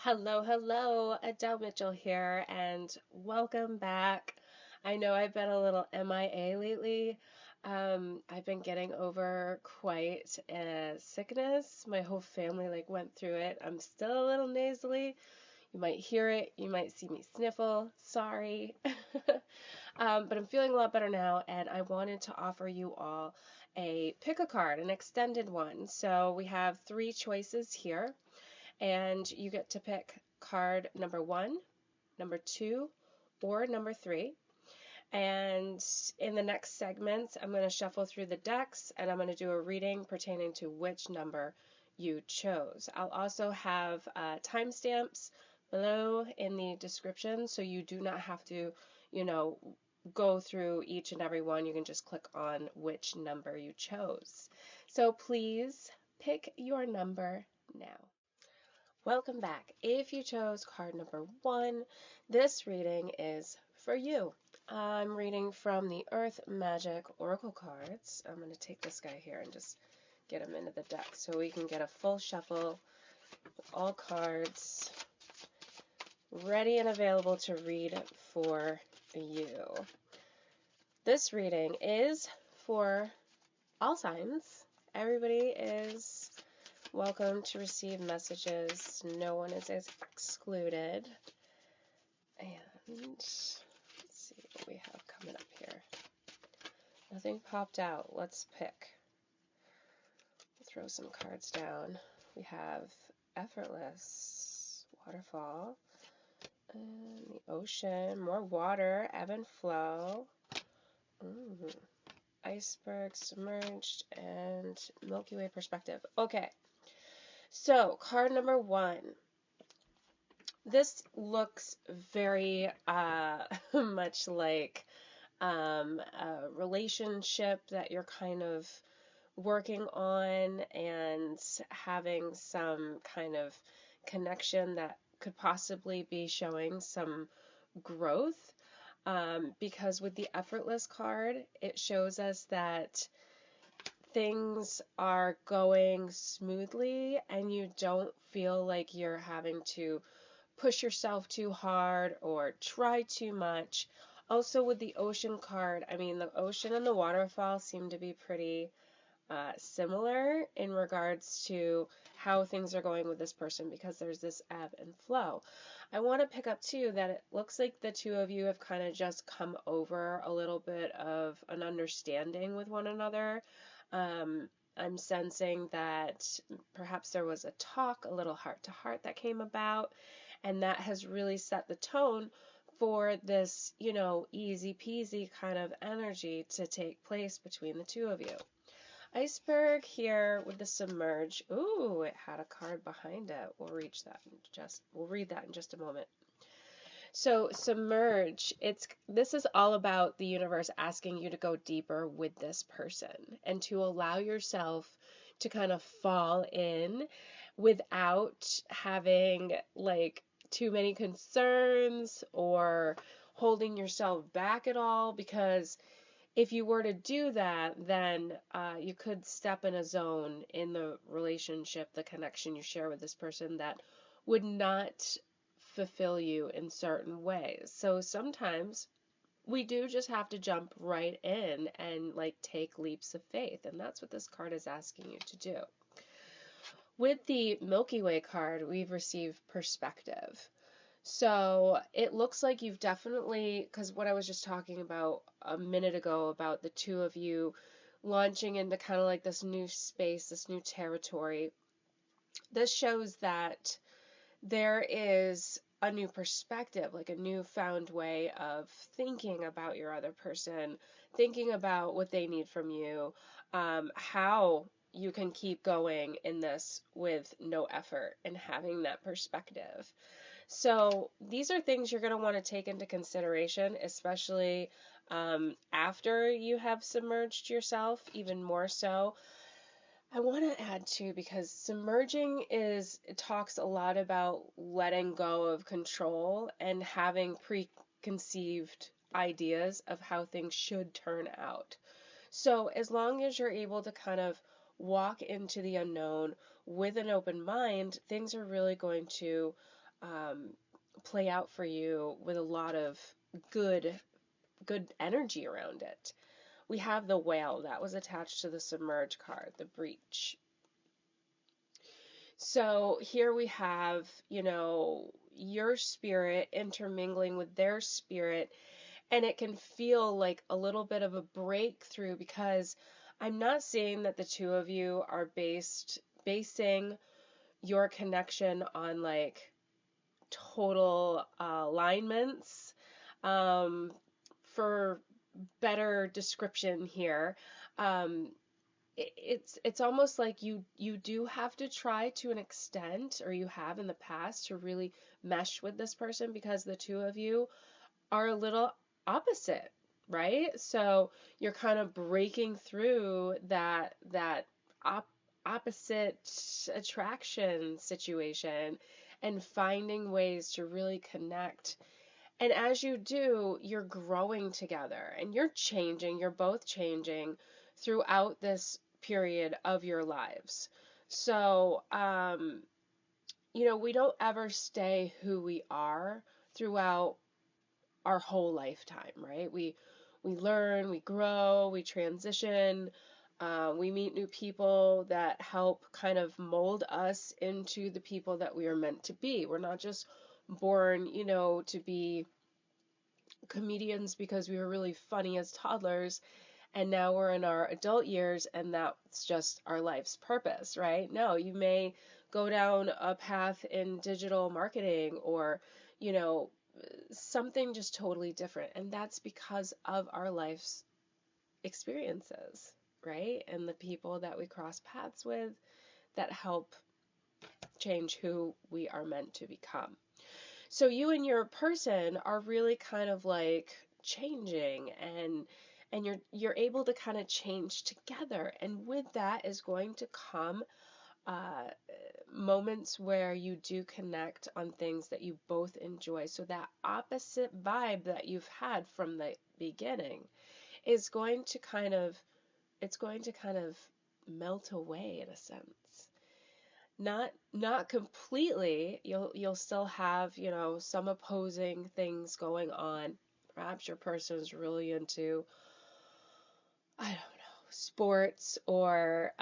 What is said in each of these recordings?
Hello, hello, Adele Mitchell here, and welcome back. I know I've been a little MIA lately. I've been getting over quite a sickness. My whole family went through it. I'm still a little nasally. You might hear it. You might see me sniffle. Sorry. But I'm feeling a lot better now, and I wanted to offer you all a pick a card, an extended one. So we have three choices here and you get to pick card number 1, number 2, or number 3. And in the next segments, I'm going to shuffle through the decks and I'm going to do a reading pertaining to which number you chose. I'll also have timestamps below in the description so you do not have to, go through each and every one. You can just click on which number you chose. So please pick your number now. Welcome back. If you chose card number 1, this reading is for you. I'm reading from the Earth Magic Oracle cards. I'm going to take this guy here and just get him into the deck so we can get a full shuffle with all cards ready and available to read for you. This reading is for all signs. Everybody is welcome to receive messages. No one is excluded. And let's see what we have coming up here. Nothing popped out. Let's pick. Throw some cards down. We have effortless, waterfall, and the ocean, more water, ebb and flow, iceberg, submerged, and Milky Way perspective. Okay. So, card number 1. This looks very much like a relationship that you're kind of working on and having some kind of connection that could possibly be showing some growth. Because with the effortless card, it shows us that things are going smoothly and you don't feel like you're having to push yourself too hard or try too much. Also with the ocean card, I mean, the ocean and the waterfall seem to be pretty similar in regards to how things are going with this person because there's this ebb and flow. I want to pick up too that it looks like the two of you have kind of just come over a little bit of an understanding with one another. I'm sensing that perhaps there was a talk, a little heart-to-heart that came about, and that has really set the tone for this, easy peasy kind of energy to take place between the two of you. Iceberg here with the submerge. Ooh, it had a card behind it. We'll read that in just a moment. So submerge, this is all about the universe asking you to go deeper with this person and to allow yourself to kind of fall in without having too many concerns or holding yourself back at all, because if you were to do that, then you could step in a zone in the relationship, the connection you share with this person that would not fulfill you in certain ways. So sometimes we do just have to jump right in and take leaps of faith, and that's what this card is asking you to do. With the Milky Way card, we've received perspective. So it looks like you've definitely, because what I was just talking about a minute ago about the two of you launching into kind of this new space, this new territory, this shows that there is a new perspective, a newfound way of thinking about your other person, thinking about what they need from you, how you can keep going in this with no effort and having that perspective. So these are things you're going to want to take into consideration, especially after you have submerged yourself, even more so. I want to add too, because submerging it talks a lot about letting go of control and having preconceived ideas of how things should turn out. So as long as you're able to kind of walk into the unknown with an open mind, things are really going to play out for you with a lot of good energy around it. We have the Whale that was attached to the Submerge card, the Breach. So here we have, your spirit intermingling with their spirit, and it can feel like a little bit of a breakthrough, because I'm not saying that the two of you are basing your connection on like total alignments. For better description here, it's almost like you do have to try to an extent, or you have in the past, to really mesh with this person, because the two of you are a little opposite, right? So you're kind of breaking through that opposite attraction situation and finding ways to really connect. And as you do, you're growing together and you're both changing throughout this period of your lives. So, we don't ever stay who we are throughout our whole lifetime, right? We learn, we grow, we transition, we meet new people that help kind of mold us into the people that we are meant to be. We're not just born, to be comedians because we were really funny as toddlers, and now we're in our adult years and that's just our life's purpose, right? No, you may go down a path in digital marketing, or, something just totally different. And that's because of our life's experiences, right? And the people that we cross paths with that help change who we are meant to become. So you and your person are really kind of like changing, and you're able to kind of change together. And with that is going to come moments where you do connect on things that you both enjoy. So that opposite vibe that you've had from the beginning is going to kind of melt away, in a sense. Not completely. You'll still have, some opposing things going on. Perhaps your person is really into, I don't know, sports, or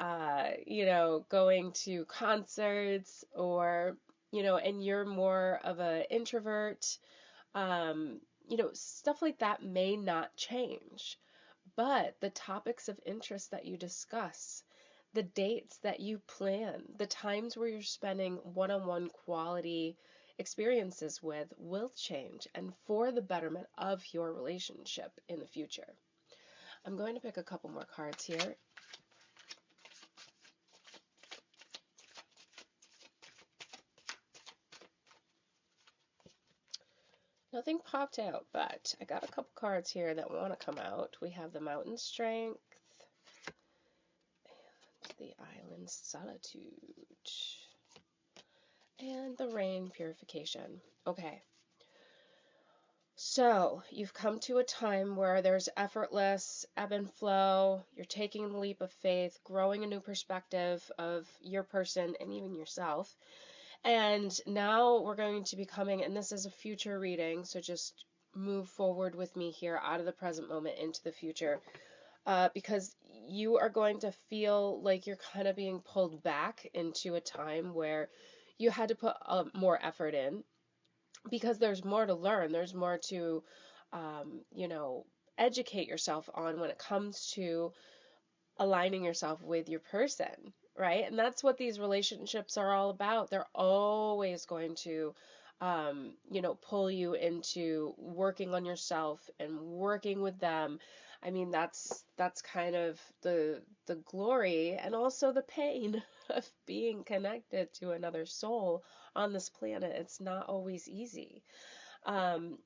going to concerts, or and you're more of an introvert. Stuff like that may not change, but the topics of interest that you discuss, the dates that you plan, the times where you're spending one-on-one quality experiences with will change, and for the betterment of your relationship in the future. I'm going to pick a couple more cards here. Nothing popped out, but I got a couple cards here that want to come out. We have the Mountain Strength and the Island Solitude and the Rain Purification. Okay. So, you've come to a time where there's effortless ebb and flow. You're taking a leap of faith, growing a new perspective of your person and even yourself. And now we're going to be coming, and this is a future reading, so just move forward with me here out of the present moment into the future, because you are going to feel like you're kind of being pulled back into a time where you had to put more effort in, because there's more to learn, there's more to, educate yourself on when it comes to aligning yourself with your person, right? And that's what these relationships are all about. They're always going to, pull you into working on yourself and working with them. I mean, that's kind of the glory and also the pain of being connected to another soul on this planet. It's not always easy. And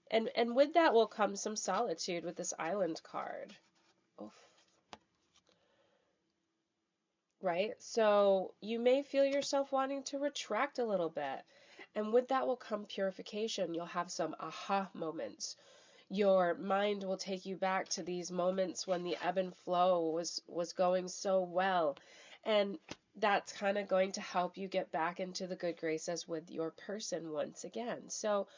with that will come some solitude with this Island card. Oof. Right? So you may feel yourself wanting to retract a little bit. And with that will come purification. You'll have some aha moments. Your mind will take you back to these moments when the ebb and flow was going so well. And that's kind of going to help you get back into the good graces with your person once again. So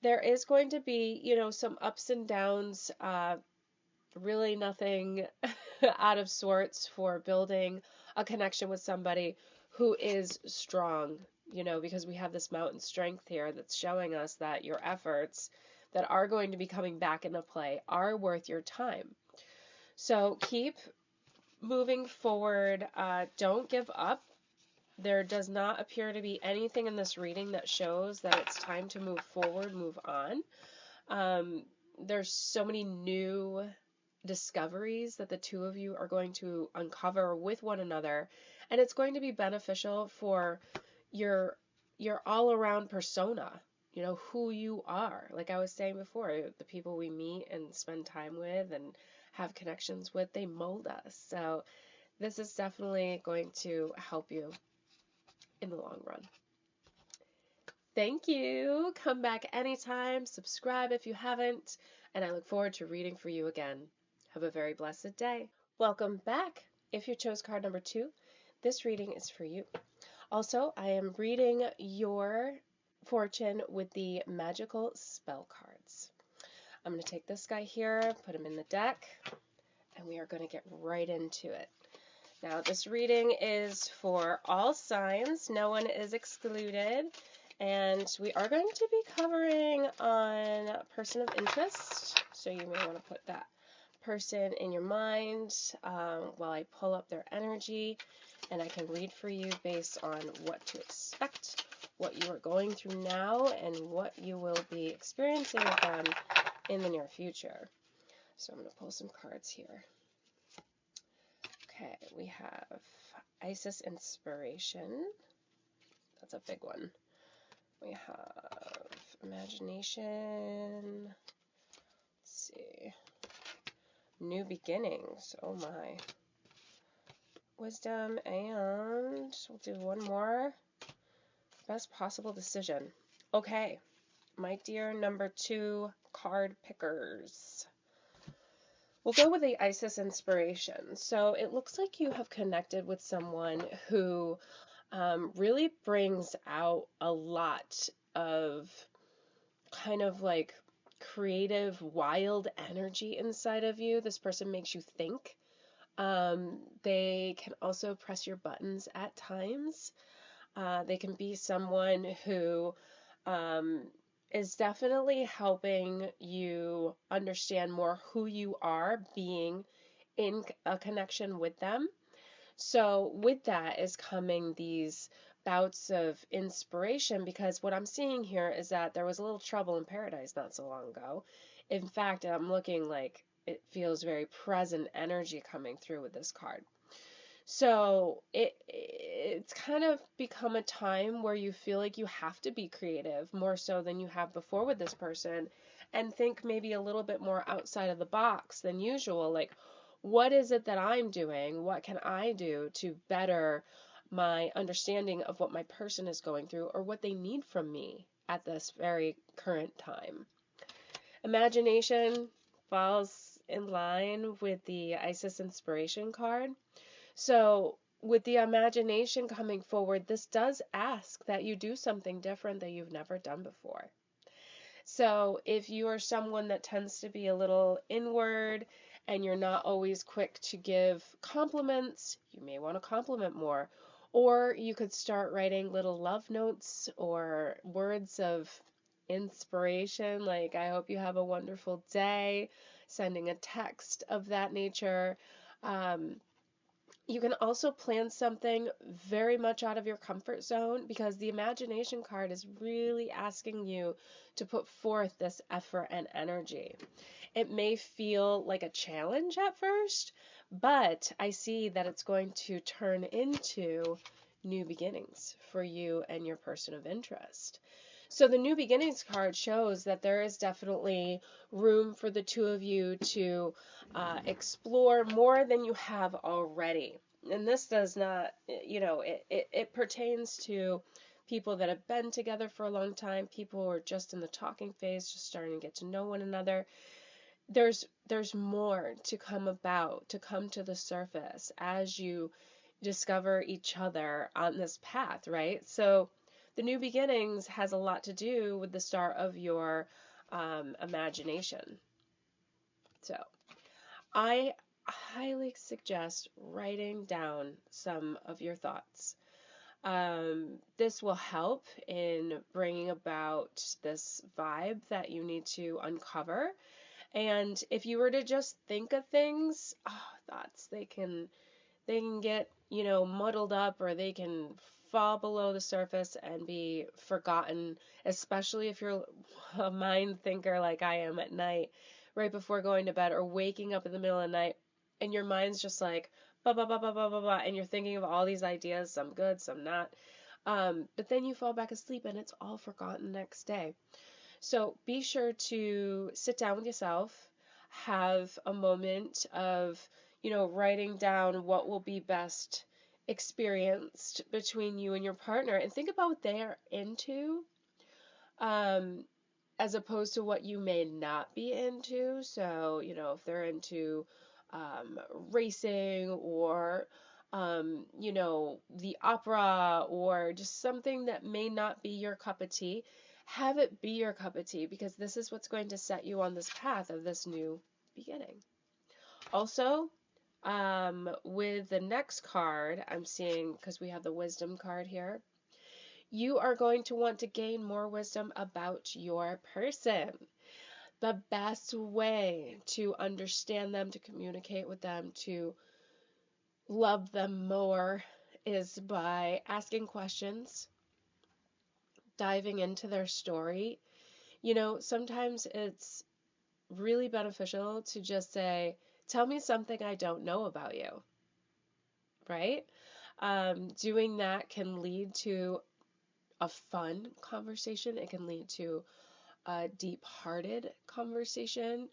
there is going to be, some ups and downs, really nothing out of sorts for building a connection with somebody who is strong, because we have this mountain strength here that's showing us that your efforts that are going to be coming back into play are worth your time. So keep moving forward. Don't give up. There does not appear to be anything in this reading that shows that it's time to move forward, move on. There's so many new discoveries that the two of you are going to uncover with one another, and it's going to be beneficial for your all-around persona, who you are. Like I was saying before, the people we meet and spend time with and have connections with, they mold us. So this is definitely going to help you in the long run. Thank you. Come back anytime. Subscribe if you haven't, and I look forward to reading for you again. Have a very blessed day. Welcome back. If you chose card number 2, this reading is for you. Also, I am reading your fortune with the magical spell cards. I'm going to take this guy here, put him in the deck, and we are going to get right into it. Now, this reading is for all signs. No one is excluded. And we are going to be covering on a person of interest. So you may want to put that person in your mind while I pull up their energy. And I can read for you based on what to expect, what you are going through now, and what you will be experiencing with them in the near future. So I'm going to pull some cards here. Okay, we have Isis Inspiration. That's a big one. We have Imagination. Let's see. New Beginnings. Oh my. Wisdom, and we'll do one more. Best possible decision. Okay, my dear number 2 card pickers. We'll go with the Isis Inspiration. So it looks like you have connected with someone who really brings out a lot of kind of like creative, wild energy inside of you. This person makes you think. They can also press your buttons at times. They can be someone who is definitely helping you understand more who you are being in a connection with them. So with that is coming these bouts of inspiration, because what I'm seeing here is that there was a little trouble in paradise not so long ago. In fact, I'm looking like it feels very present energy coming through with this card. So it's kind of become a time where you feel like you have to be creative more so than you have before with this person, and think maybe a little bit more outside of the box than usual. Like, what is it that I'm doing? What can I do to better my understanding of what my person is going through or what they need from me at this very current time? Imagination falls in line with the Isis Inspiration card. So with the imagination coming forward, this does ask that you do something different that you've never done before. So if you are someone that tends to be a little inward and you're not always quick to give compliments, you may want to compliment more. Or you could start writing little love notes or words of inspiration, like, I hope you have a wonderful day, sending a text of that nature. You can also plan something very much out of your comfort zone, because the imagination card is really asking you to put forth this effort and energy. It may feel like a challenge at first, but I see that it's going to turn into new beginnings for you and your person of interest. So the New Beginnings card shows that there is definitely room for the two of you to explore more than you have already. And this does not, it pertains to people that have been together for a long time, people who are just in the talking phase, just starting to get to know one another. There's more to come about, to come to the surface as you discover each other on this path, right? So the new beginnings has a lot to do with the start of your imagination. So I highly suggest writing down some of your thoughts. This will help in bringing about this vibe that you need to uncover. And if you were to just think of things, thoughts, they can get, muddled up, or they can fall below the surface and be forgotten, especially if you're a mind thinker like I am at night, right before going to bed, or waking up in the middle of the night, and your mind's just like, blah, blah, blah, blah, blah, blah, blah, and you're thinking of all these ideas, some good, some not. But then you fall back asleep and it's all forgotten next day. So be sure to sit down with yourself, have a moment of, writing down what will be best experienced between you and your partner, and think about what they're into, as opposed to what you may not be into. So, if they're into racing, or, the opera, or just something that may not be your cup of tea, have it be your cup of tea, because this is what's going to set you on this path of this new beginning. Also, with the next card, I'm seeing, because we have the wisdom card here, you are going to want to gain more wisdom about your person. The best way to understand them, to communicate with them, to love them more, is by asking questions, diving into their story. Sometimes it's really beneficial to just say, tell me something I don't know about you, right? Doing that can lead to a fun conversation. It can lead to a deep-hearted conversation.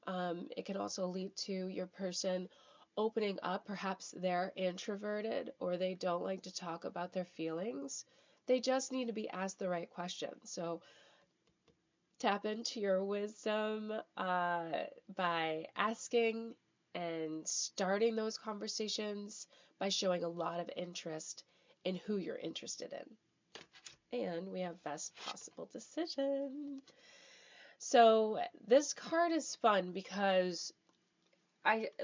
It can also lead to your person opening up. Perhaps they're introverted, or they don't like to talk about their feelings. They just need to be asked the right questions. So tap into your wisdom by asking and starting those conversations by showing a lot of interest in who you're interested in. And we have best possible decision. So this card is fun because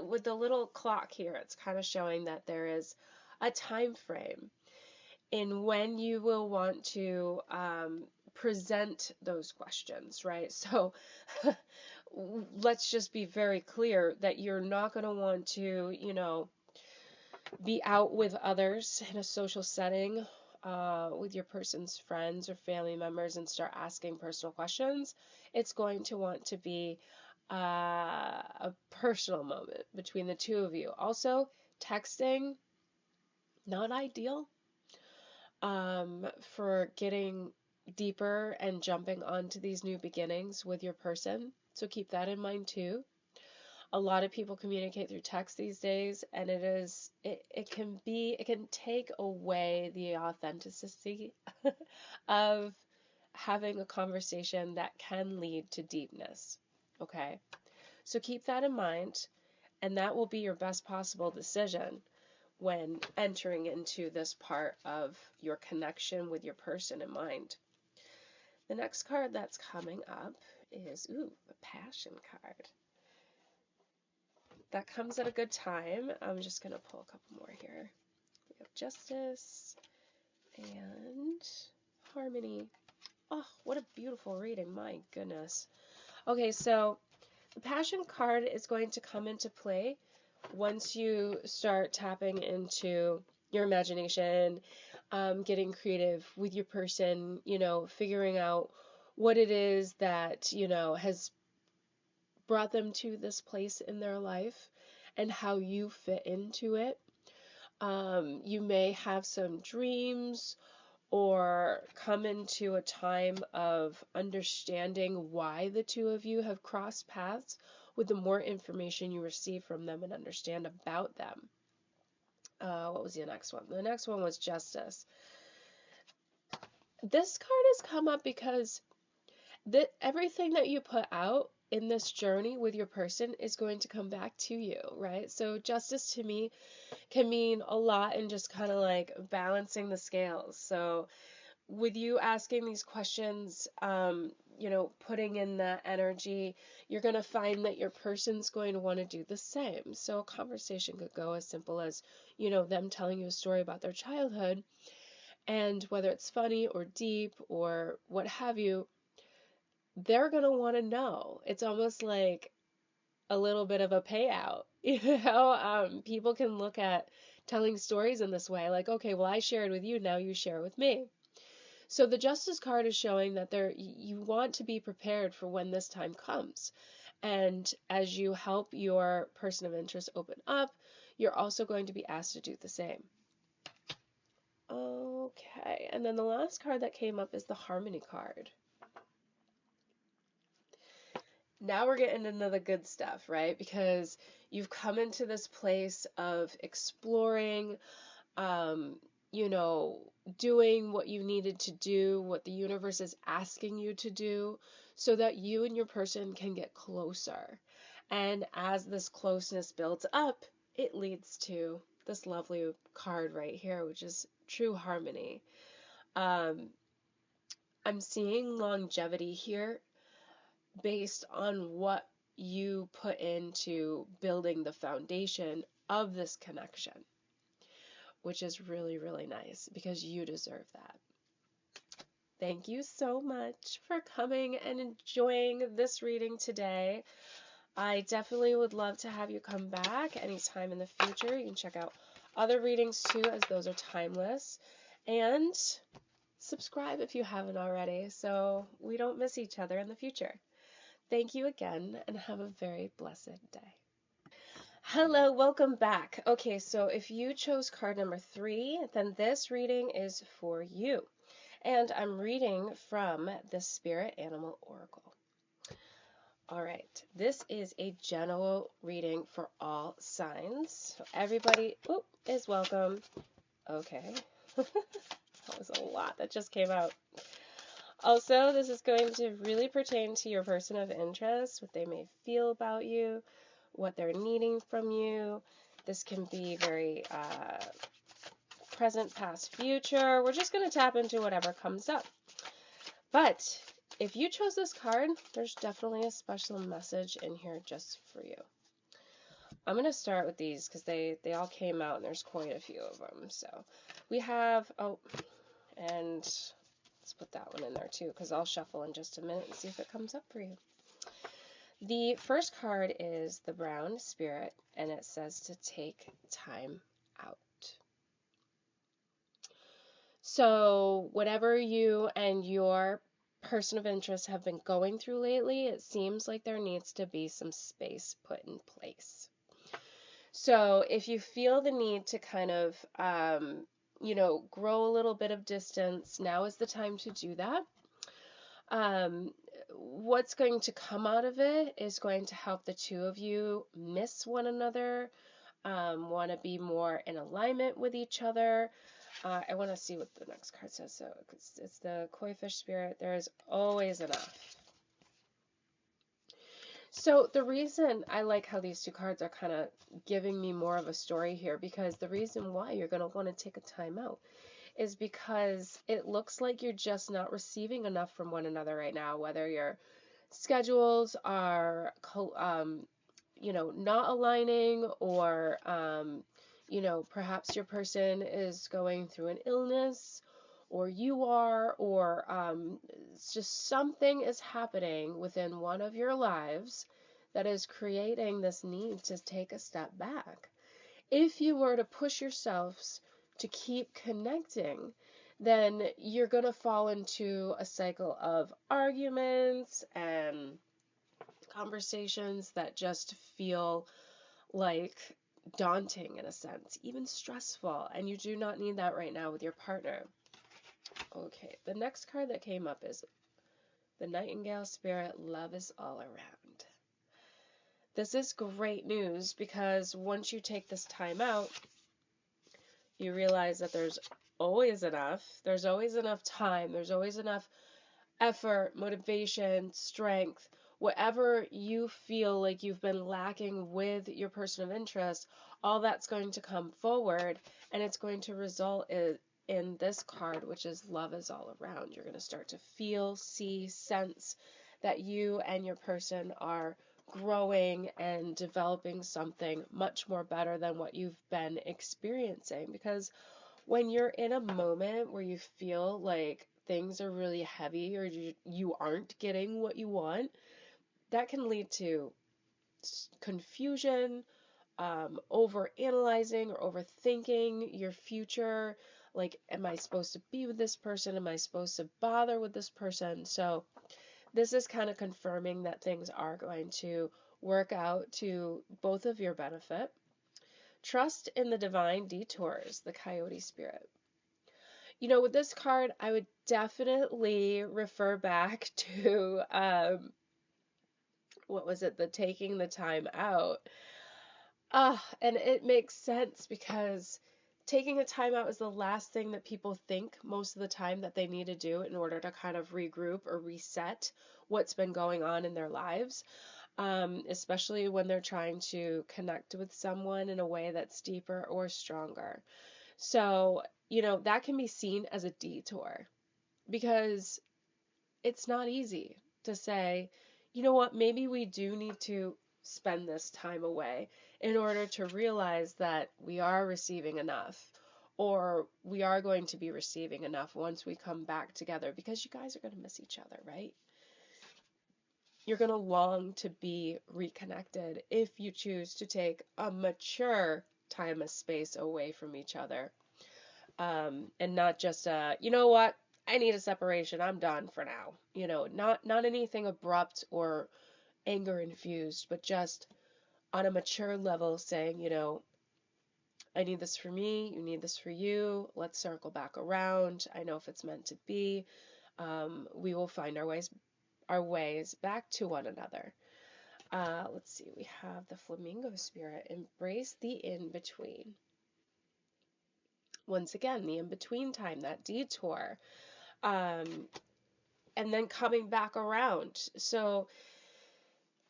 with the little clock here, it's kind of showing that there is a time frame in when you will want to present those questions, right? So let's just be very clear that you're not going to want to, be out with others in a social setting, with your person's friends or family members, and start asking personal questions. It's going to want to be a personal moment between the two of you. Also, texting, not ideal for getting deeper and jumping onto these new beginnings with your person. So keep that in mind too. A lot of people communicate through text these days, and it can take away the authenticity of having a conversation that can lead to deepness. Okay? So keep that in mind, and that will be your best possible decision when entering into this part of your connection with your person in mind. The next card that's coming up is, the Passion card. That comes at a good time. I'm just going to pull a couple more here. We have Justice and Harmony. Oh, what a beautiful reading. My goodness. Okay, so the Passion card is going to come into play once you start tapping into your imagination, getting creative with your person, figuring out what it is that, has brought them to this place in their life and how you fit into it. You may have some dreams or come into a time of understanding why the two of you have crossed paths with the more information you receive from them and understand about them. What was the next one? The next one was Justice. This card has come up because everything that you put out in this journey with your person is going to come back to you, right? So justice to me can mean a lot in just kind of like balancing the scales. So with you asking these questions, putting in that energy, you're going to find that your person's going to want to do the same. So a conversation could go as simple as, them telling you a story about their childhood, and whether it's funny or deep or what have you, they're going to want to know. It's almost like a little bit of a payout. People can look at telling stories in this way, like, okay, well, I shared with you, now you share with me. So the Justice card is showing that you want to be prepared for when this time comes. And as you help your person of interest open up, you're also going to be asked to do the same. Okay, and then the last card that came up is the Harmony card. Now we're getting into the good stuff, right? Because you've come into this place of exploring, doing what you needed to do, what the universe is asking you to do, so that you and your person can get closer. And as this closeness builds up, it leads to this lovely card right here, which is true harmony. I'm seeing longevity here based on what you put into building the foundation of this connection, which is really, really nice because you deserve that. Thank you so much for coming and enjoying this reading today. I definitely would love to have you come back anytime in the future. You can check out other readings too, as those are timeless. And subscribe if you haven't already, so we don't miss each other in the future. Thank you again, and have a very blessed day. Hello, welcome back. Okay, so if you chose card number 3, then this reading is for you. And I'm reading from the Spirit Animal Oracle. All right, this is a general reading for all signs. So everybody is welcome. Okay, that was a lot that just came out. Also, this is going to really pertain to your person of interest, what they may feel about you, what they're needing from you. This can be very present, past, future. We're just going to tap into whatever comes up. But if you chose this card, there's definitely a special message in here just for you. I'm going to start with these because they all came out and there's quite a few of them. So we have, and let's put that one in there too because I'll shuffle in just a minute and see if it comes up for you. The first card is the Brown Spirit, and it says to take time out. So whatever you and your person of interest have been going through lately, it seems like there needs to be some space put in place. So if you feel the need to kind of, grow a little bit of distance, now is the time to do that. What's going to come out of it is going to help the two of you miss one another, want to be more in alignment with each other. I want to see what the next card says. So it's the Koi Fish Spirit. There is always enough. So the reason I like how these two cards are kind of giving me more of a story here, because the reason why you're going to want to take a time out is because it looks like you're just not receiving enough from one another right now, whether your schedules are, not aligning, or, perhaps your person is going through an illness, or you are, or it's just something is happening within one of your lives that is creating this need to take a step back. If you were to push yourselves to keep connecting, then you're going to fall into a cycle of arguments and conversations that just feel like daunting in a sense, even stressful, and you do not need that right now with your partner. Okay, the next card that came up is the Nightingale Spirit. Love is all around. This is great news because once you take this time out, you realize that there's always enough. There's always enough time. There's always enough effort, motivation, strength, whatever you feel like you've been lacking with your person of interest, all that's going to come forward, and it's going to result in this card, which is love is all around. You're going to start to feel, see, sense that you and your person are growing and developing something much more better than what you've been experiencing. Because when you're in a moment where you feel like things are really heavy, or you aren't getting what you want, that can lead to confusion, over analyzing or overthinking your future. Like, am I supposed to be with this person? Am I supposed to bother with this person? So this is kind of confirming that things are going to work out to both of your benefit. Trust in the divine detours, the coyote spirit. You know, with this card, I would definitely refer back to, what was it, the taking the time out. And it makes sense because taking a time out is the last thing that people think most of the time that they need to do in order to kind of regroup or reset what's been going on in their lives, especially when they're trying to connect with someone in a way that's deeper or stronger. So, you know, that can be seen as a detour because it's not easy to say, you know what, maybe we do need to spend this time away in order to realize that we are receiving enough, or we are going to be receiving enough once we come back together, because you guys are going to miss each other, right? You're going to long to be reconnected if you choose to take a mature time and space away from each other. And not just you know what, I need a separation, I'm done for now. You know, not anything abrupt or anger infused, but just on a mature level saying, you know, I need this for me, you need this for you, let's circle back around. I know if it's meant to be, we will find our ways back to one another. Let's see, we have the flamingo spirit, embrace the in-between. Once again, the in-between time, that detour, and then coming back around. So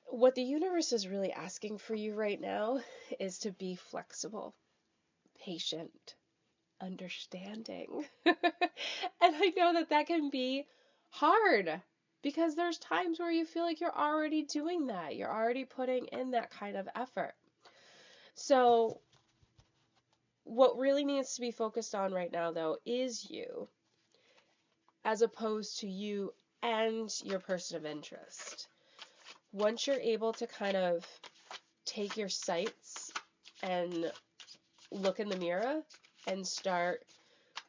what the universe is really asking for you right now is to be flexible, patient, understanding. And I know that that can be hard because there's times where you feel like you're already doing that. You're already putting in that kind of effort. So what really needs to be focused on right now, though, is you, as opposed to you and your person of interest. Once you're able to kind of take your sights and look in the mirror and start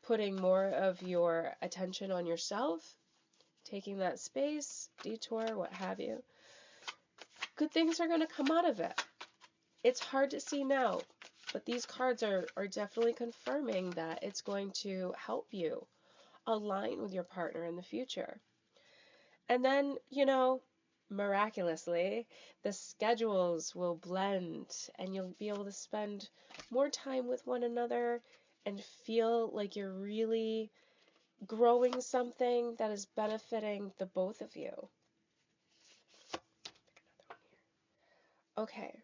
putting more of your attention on yourself, taking that space, detour, what have you, good things are going to come out of it. It's hard to see now, but these cards are definitely confirming that it's going to help you align with your partner in the future. And then, you know, miraculously, the schedules will blend and you'll be able to spend more time with one another and feel like you're really growing something that is benefiting the both of you. Okay.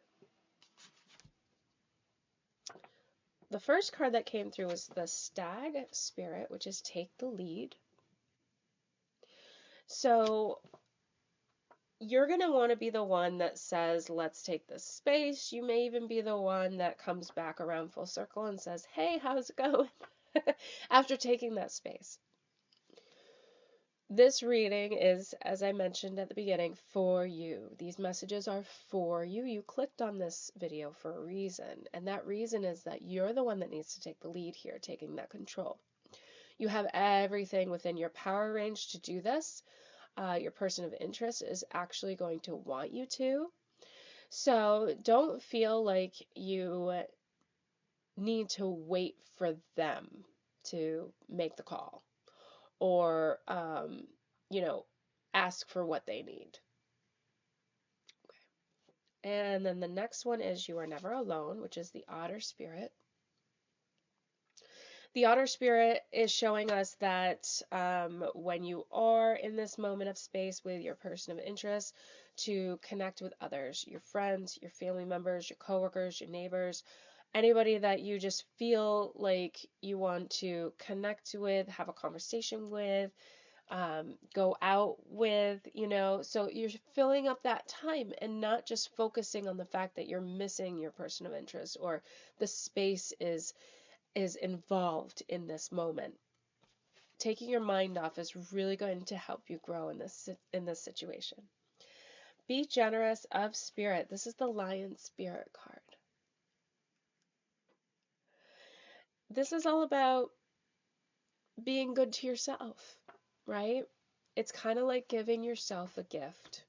The first card that came through was the Stag Spirit, which is take the lead. So you're going to want to be the one that says, let's take this space. You may even be the one that comes back around full circle and says, hey, how's it going? After taking that space. This reading is, as I mentioned at the beginning, for you. These messages are for you. You clicked on this video for a reason, and that reason is that you're the one that needs to take the lead here, taking that control. You have everything within your power range to do this. Your person of interest is actually going to want you to. So don't feel like you need to wait for them to make the call or, you know, ask for what they need. Okay. And then the next one is you are never alone, which is the otter spirit. The Otter Spirit is showing us that when you are in this moment of space with your person of interest, to connect with others, your friends, your family members, your coworkers, your neighbors, anybody that you just feel like you want to connect with, have a conversation with, go out with, so you're filling up that time and not just focusing on the fact that you're missing your person of interest or the space is involved in this moment. Taking your mind off is really going to help you grow in this situation. Be generous of spirit. This is the Lion Spirit card. This is all about being good to yourself, right? It's kind of like giving yourself a gift.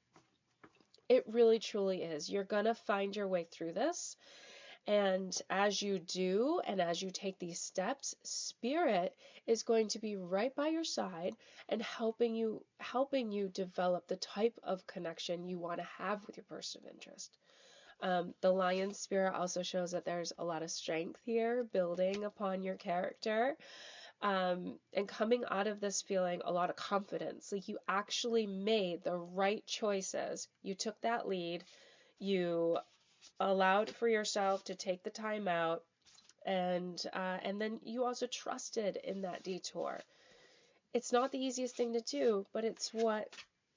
It really truly is. You're going to find your way through this. And as you do, and as you take these steps, Spirit is going to be right by your side and helping you develop the type of connection you want to have with your person of interest. The Lion Spirit also shows that there's a lot of strength here, building upon your character. And coming out of this feeling a lot of confidence, like you actually made the right choices. You took that lead, you allowed for yourself to take the time out, and then you also trusted in that detour. It's not the easiest thing to do, but it's what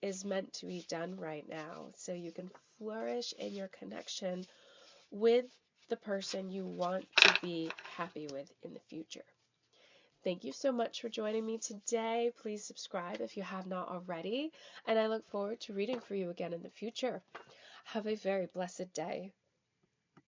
is meant to be done right now, so you can flourish in your connection with the person you want to be happy with in the future. Thank you so much for joining me today. Please subscribe if you have not already, and I look forward to reading for you again in the future. Have a very blessed day.